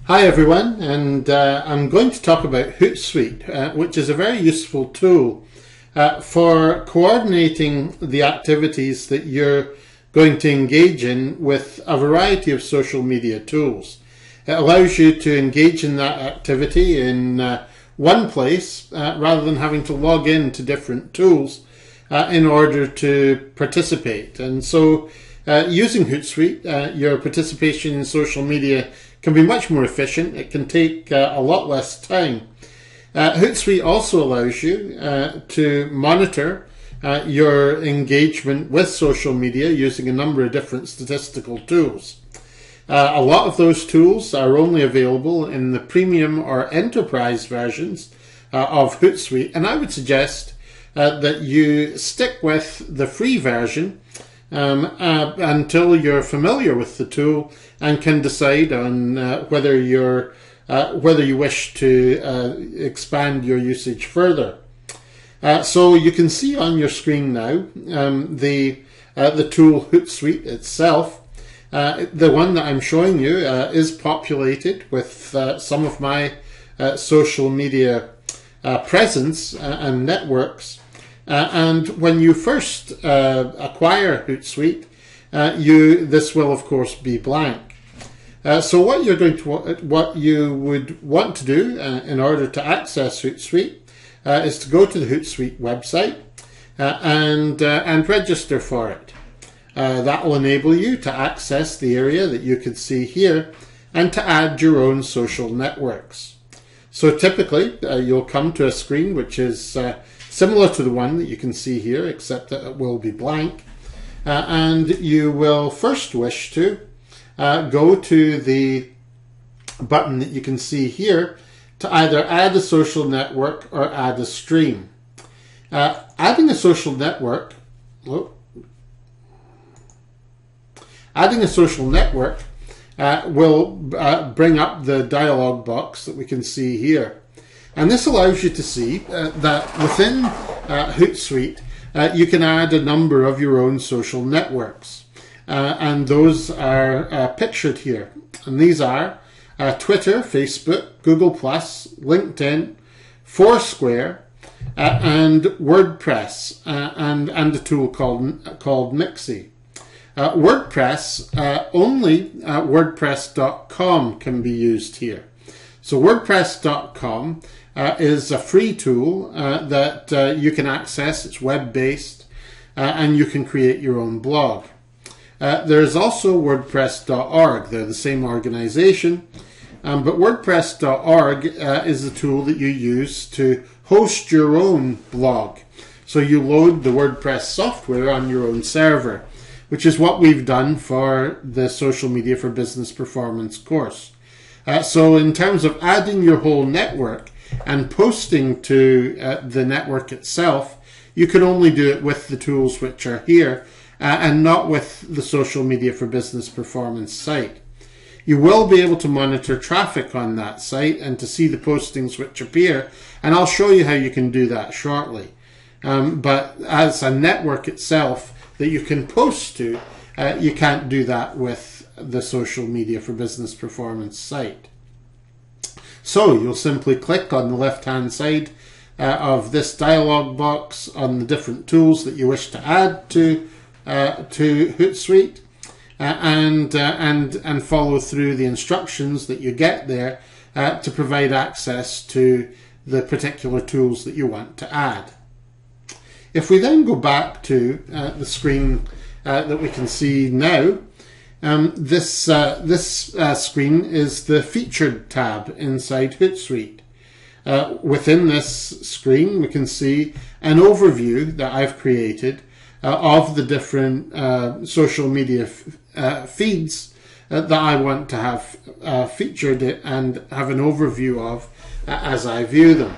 Hi everyone, and I'm going to talk about Hootsuite, which is a very useful tool for coordinating the activities that you're going to engage in with a variety of social media tools. It allows you to engage in that activity in one place rather than having to log in to different tools in order to participate. And so using Hootsuite, your participation in social media can be much more efficient. It can take a lot less time. Hootsuite also allows you to monitor your engagement with social media using a number of different statistical tools. A lot of those tools are only available in the premium or enterprise versions of Hootsuite, and I would suggest that you stick with the free version until you're familiar with the tool and can decide on whether you wish to expand your usage further. So you can see on your screen now the tool Hootsuite itself. The one that I'm showing you is populated with some of my social media presence and networks. And when you first acquire Hootsuite, this will of course be blank. So what you would want to do in order to access Hootsuite is to go to the Hootsuite website and register for it. That will enable you to access the area that you can see here and to add your own social networks. So typically you'll come to a screen which is similar to the one that you can see here, except that it will be blank. And you will first wish to go to the button that you can see here to either add a social network or add a stream. Adding a social network will bring up the dialog box that we can see here. And this allows you to see that within Hootsuite, you can add a number of your own social networks. And those are pictured here. And these are Twitter, Facebook, Google+, LinkedIn, Foursquare, and WordPress, and a tool called Mixi. WordPress, only WordPress.com can be used here. So WordPress.com is a free tool that you can access. It's web-based, and you can create your own blog. There's also WordPress.org. They're the same organization, but WordPress.org is the tool that you use to host your own blog. So you load the WordPress software on your own server, which is what we've done for the Social Media for Business Performance course. So in terms of adding your whole network and posting to the network itself, you can only do it with the tools which are here and not with the Social Media for Business Performance site. You will be able to monitor traffic on that site and to see the postings which appear, and I'll show you how you can do that shortly. But as a network itself that you can post to, you can't do that with the Social Media for Business Performance site. So you'll simply click on the left-hand side of this dialog box on the different tools that you wish to add to Hootsuite, and follow through the instructions that you get there to provide access to the particular tools that you want to add. If we then go back to the screen that we can see now, this screen is the Featured tab inside Hootsuite. Within this screen, we can see an overview that I've created of the different social media feeds that I want to have featured and have an overview of as I view them.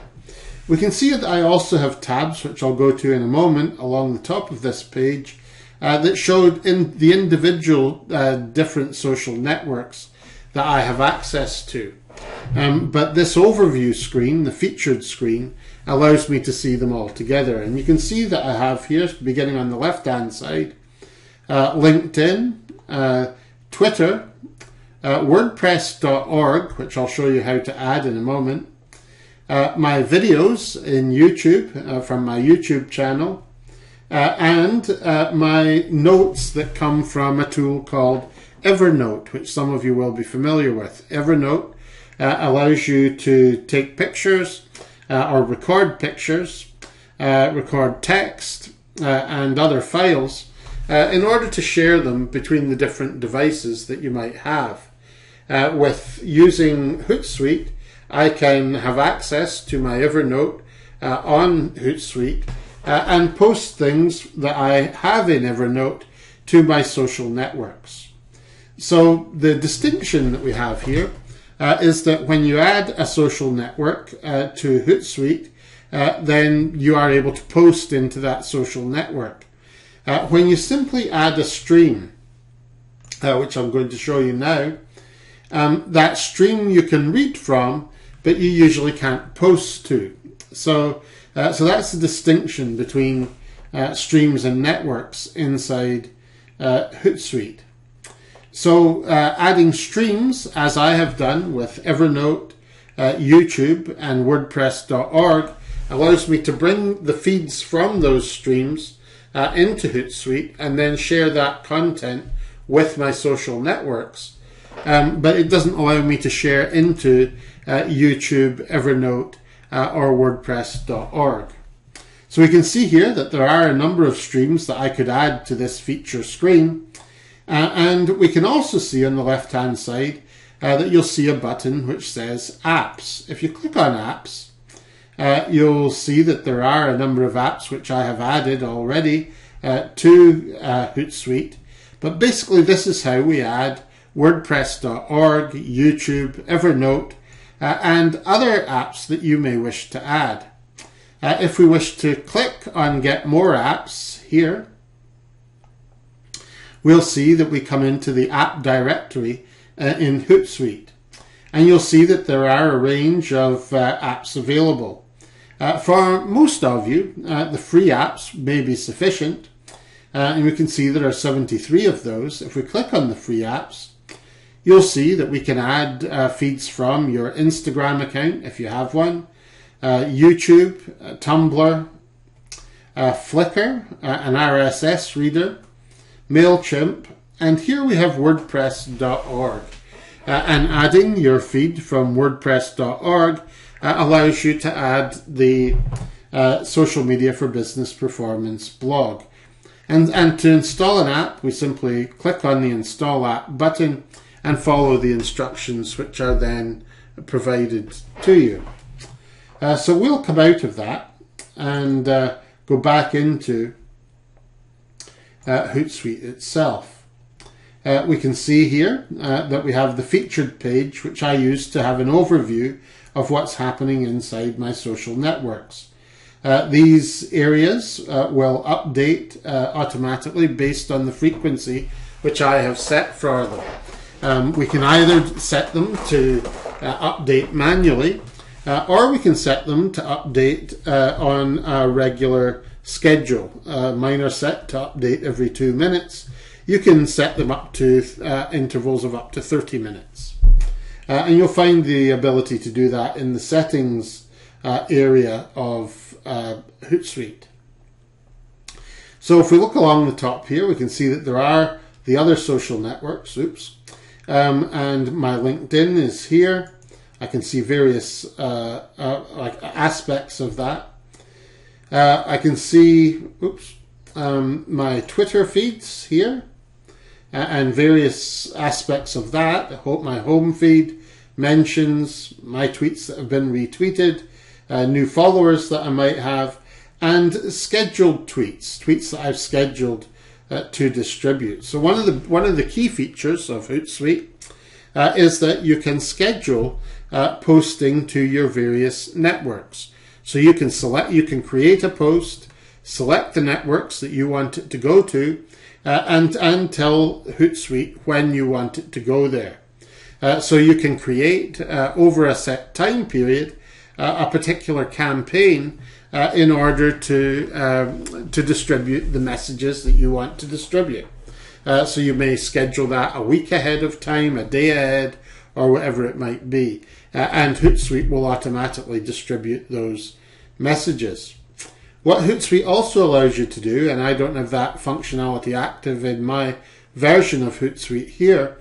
We can see that I also have tabs, which I'll go to in a moment, along the top of this page, that showed in the individual different social networks that I have access to. But this overview screen, the featured screen, allows me to see them all together. And you can see that I have here, beginning on the left-hand side, LinkedIn, Twitter, WordPress.org, which I'll show you how to add in a moment, my videos in YouTube from my YouTube channel, and my notes that come from a tool called Evernote, which some of you will be familiar with. Evernote allows you to take pictures or record pictures, record text and other files in order to share them between the different devices that you might have. With using Hootsuite, I can have access to my Evernote on Hootsuite and post things that I have in Evernote to my social networks. So the distinction that we have here is that when you add a social network to Hootsuite, then you are able to post into that social network. When you simply add a stream, which I'm going to show you now, that stream you can read from, but you usually can't post to. So that's the distinction between streams and networks inside Hootsuite. So adding streams, as I have done with Evernote, YouTube and WordPress.org, allows me to bring the feeds from those streams into Hootsuite and then share that content with my social networks. But it doesn't allow me to share into YouTube, Evernote, or WordPress.org. So we can see here that there are a number of streams that I could add to this feature screen. And we can also see on the left-hand side that you'll see a button which says Apps. If you click on Apps, you'll see that there are a number of apps which I have added already to Hootsuite. But basically this is how we add WordPress.org, YouTube, Evernote, and other apps that you may wish to add. If we wish to click on Get More Apps here, we'll see that we come into the app directory in Hootsuite. And you'll see that there are a range of apps available. For most of you, the free apps may be sufficient. And we can see there are 73 of those. If we click on the free apps, you'll see that we can add feeds from your Instagram account, if you have one, YouTube, Tumblr, Flickr, an RSS reader, MailChimp, and here we have WordPress.org. And adding your feed from WordPress.org allows you to add the Social Media for Business Performance blog. And to install an app, we simply click on the Install App button and follow the instructions which are then provided to you. So we'll come out of that and go back into Hootsuite itself. We can see here that we have the featured page, which I use to have an overview of what's happening inside my social networks. These areas will update automatically based on the frequency which I have set for them. We can either set them to update manually, or we can set them to update on a regular schedule. Mine are set to update every 2 minutes. You can set them up to intervals of up to 30 minutes. And you'll find the ability to do that in the settings area of Hootsuite. So if we look along the top here, we can see that there are the other social networks. And my LinkedIn is here. I can see various like aspects of that. I can see my Twitter feeds here and various aspects of that. My home feed, mentions, my tweets that have been retweeted, new followers that I might have, and scheduled tweets that I've scheduled to distribute. So one of the key features of Hootsuite is that you can schedule posting to your various networks. So you can create a post, select the networks that you want it to go to, and tell Hootsuite when you want it to go there. So you can create over a set time period a particular campaign in order to distribute the messages that you want to distribute. So you may schedule that a week ahead of time, a day ahead, or whatever it might be. And Hootsuite will automatically distribute those messages. What Hootsuite also allows you to do, and I don't have that functionality active in my version of Hootsuite here,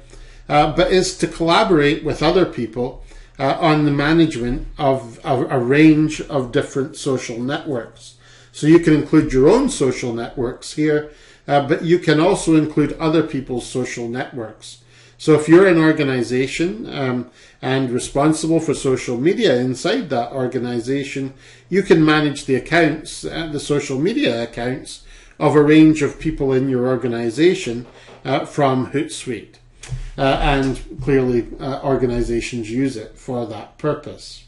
but is to collaborate with other people on the management of a range of different social networks. So you can include your own social networks here, but you can also include other people's social networks. So if you're an organization and responsible for social media inside that organization, you can manage the accounts, the social media accounts of a range of people in your organization from Hootsuite. And clearly organizations use it for that purpose.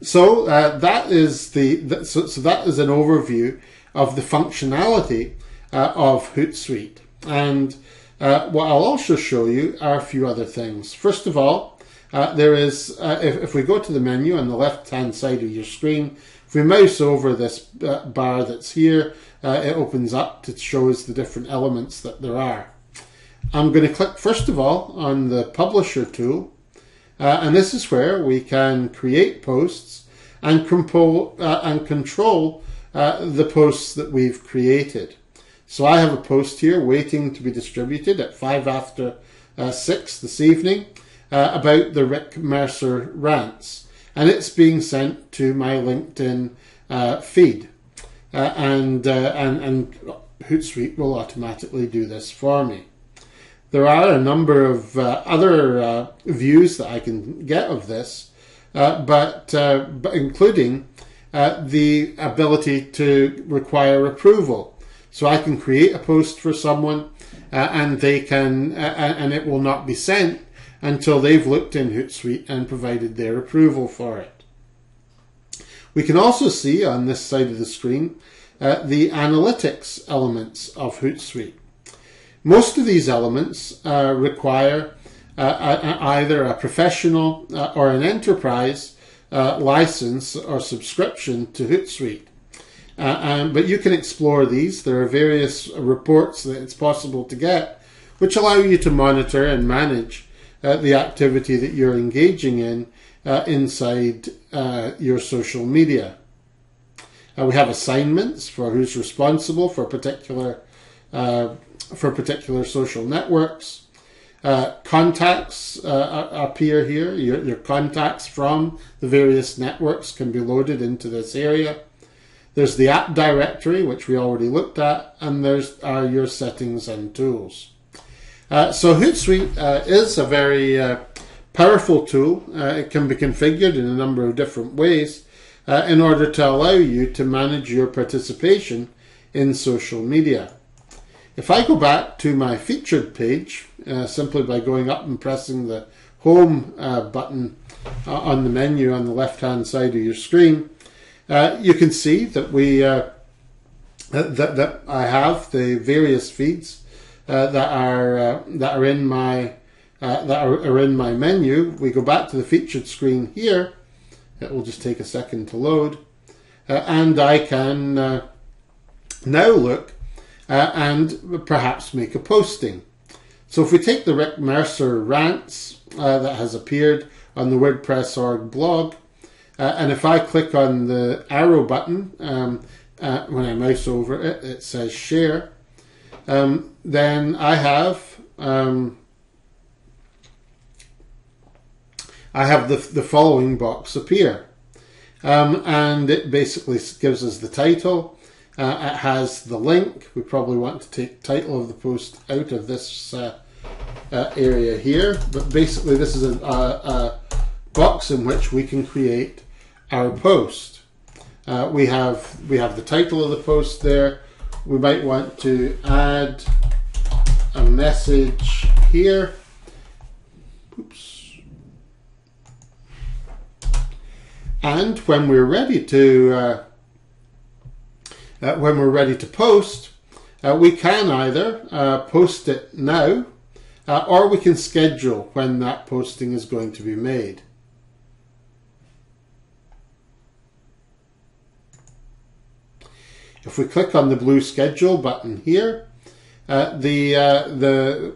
So that is that is an overview of the functionality of Hootsuite. And what I'll also show you are a few other things. First of all, there is, if we go to the menu on the left-hand side of your screen, if we mouse over this bar that's here, it opens up to show us the different elements that there are. I'm going to click, first of all, on the Publisher tool, and this is where we can create posts and control the posts that we've created. So I have a post here waiting to be distributed at 5 after 6 this evening about the Rick Mercer rants. And it's being sent to my LinkedIn feed. And Hootsuite will automatically do this for me. There are a number of other views that I can get of this, but including the ability to require approval. So I can create a post for someone, and they can, and it will not be sent until they've looked in Hootsuite and provided their approval for it. We can also see on this side of the screen the analytics elements of Hootsuite. Most of these elements require either a professional or an enterprise license or subscription to Hootsuite. But you can explore these. There are various reports that it's possible to get which allow you to monitor and manage the activity that you're engaging in inside your social media. We have assignments for who's responsible for particular social networks. Contacts appear here. Your contacts from the various networks can be loaded into this area. There's the app directory, which we already looked at, and there's your settings and tools. So Hootsuite is a very powerful tool. It can be configured in a number of different ways in order to allow you to manage your participation in social media. If I go back to my featured page, simply by going up and pressing the home button on the menu on the left-hand side of your screen, you can see that that I have the various feeds that are in my menu. We go back to the featured screen here. It will just take a second to load, and I can now look and perhaps make a posting. So if we take the Rick Mercer rants that has appeared on the WordPress.org blog, and if I click on the arrow button, when I mouse over it, it says share, then I have the following box appear. And it basically gives us the title. It has the link. We probably want to take title of the post out of this area here, but basically this is a box in which we can create our post. We have the title of the post there. We might want to add a message here. Oops. And when we're ready to post, we can either post it now, or we can schedule when that posting is going to be made. If we click on the blue schedule button here, the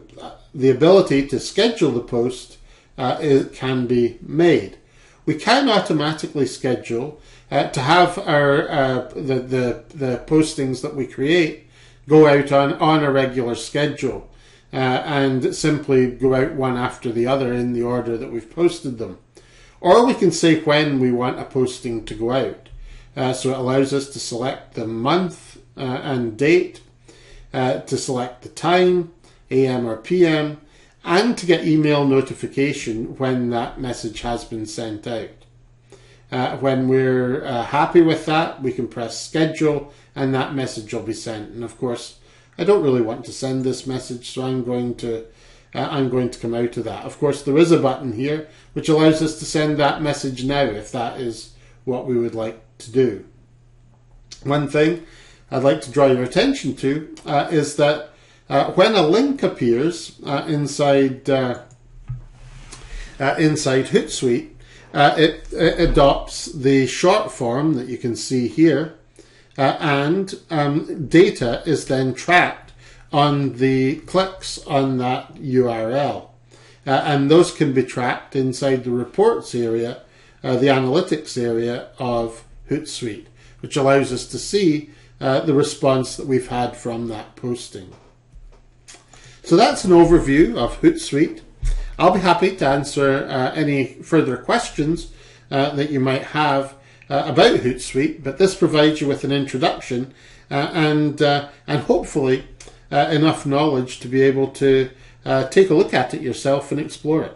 ability to schedule the post can be made. We can automatically schedule to have our the postings that we create go out on a regular schedule and simply go out one after the other in the order that we've posted them. Or we can say when we want a posting to go out. So it allows us to select the month and date, to select the time, AM or PM, and to get email notification when that message has been sent out. When we're happy with that, we can press schedule and that message will be sent. And of course, I don't really want to send this message, so I'm going to come out of that. Of course, there is a button here which allows us to send that message now if that is what we would like to do. One thing I'd like to draw your attention to is that when a link appears inside Hootsuite, it adopts the short form that you can see here, and data is then tracked on the clicks on that URL. And those can be tracked inside the reports area, the analytics area of Hootsuite, which allows us to see the response that we've had from that posting. So that's an overview of Hootsuite. I'll be happy to answer any further questions that you might have about Hootsuite, but this provides you with an introduction and hopefully enough knowledge to be able to take a look at it yourself and explore it.